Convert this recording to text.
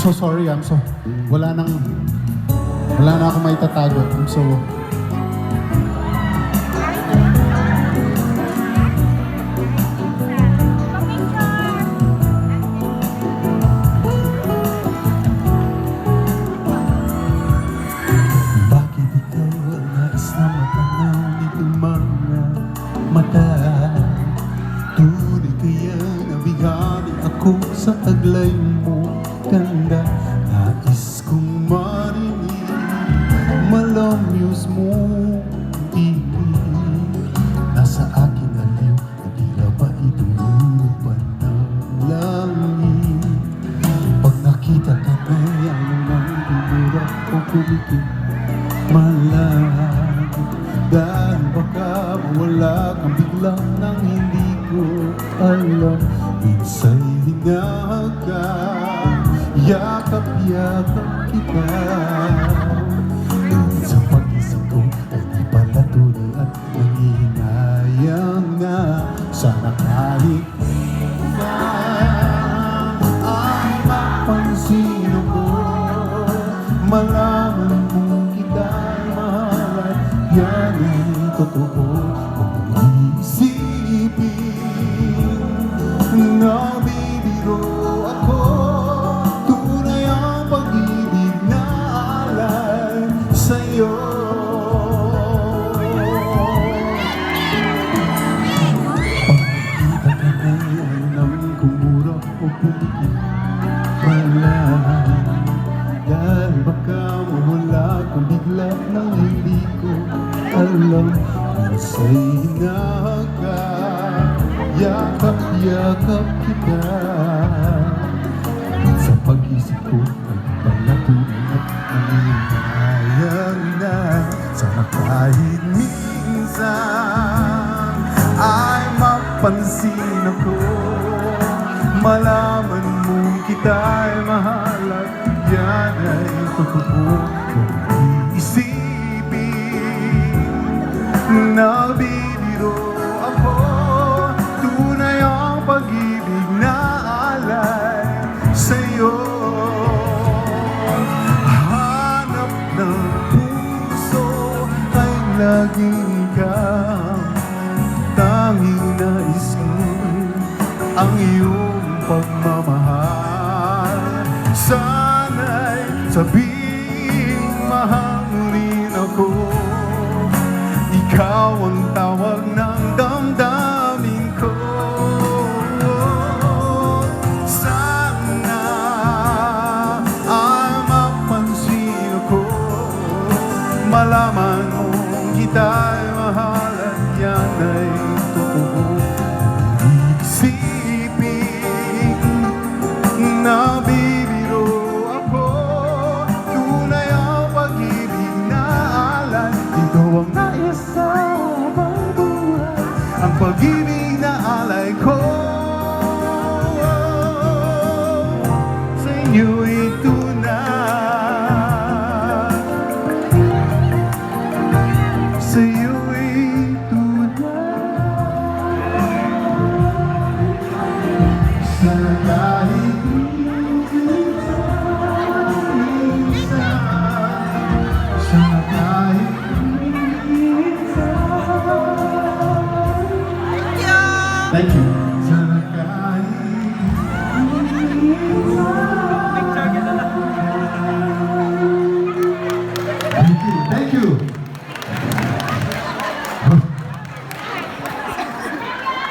so sorry. Wala na akong maitatago. I'm so... Bakit ikaw ang nais na matanaw nitong mga mata? Tunay kaya nabigani ako sa taglay mo ganda. Nais kong marinig malamyos mo ibig. Nasa akin aliw na tila ba itulupan ng langit. Pag nakita ka na yan ang bumura o kumiti malang, dahil baka mawala kang bigla nang hindi ko alam. Minsa'y hinahaka, yakap-yakap kita. Ngunit sa pag-isip ko ay di pala tunay at nanginayang na. Sana kahit ay mapansin ako, malaman mo kita'y mahal at yan ay totoo. Kung iisipin na bibiro ako, tunay ang pag-ibig na alay sa'yo. Pagkita ka na ay nang kumura o pumikit malang, dahil baka mawala kang bigla nang hindi ko alam. Minsa'y hinahaka, yakap-yakap kita. Sa pag-isip ko ay pala tunay at nanginayang na. Sana kahit minsan ay mapansin ako, malaman mo kita'y mahal at yan ay totoo. Kung iisipin na bibiro ako, tunay ang pag-ibig na alay sa'yo. Hanap ng puso ay laging ikaw, tanging nais ko ang iyong pagmamahal. Sana'y sabing mahal rin ako, ikaw ang tawag ng damdamin ko. Sana ay mapansin ako, malaman mong kita'y mahal at yan ay totoo. Isipin na bibiro ako, tunay ang pag-ibig na alay. Ikaw ang nais sa habang buhay, ang pag-ibig na alay ko. Sa inyo'y tunay, sa iyo'y tunay. Sana kahit minsan, sana kahit thank you. Sana kahit thank you.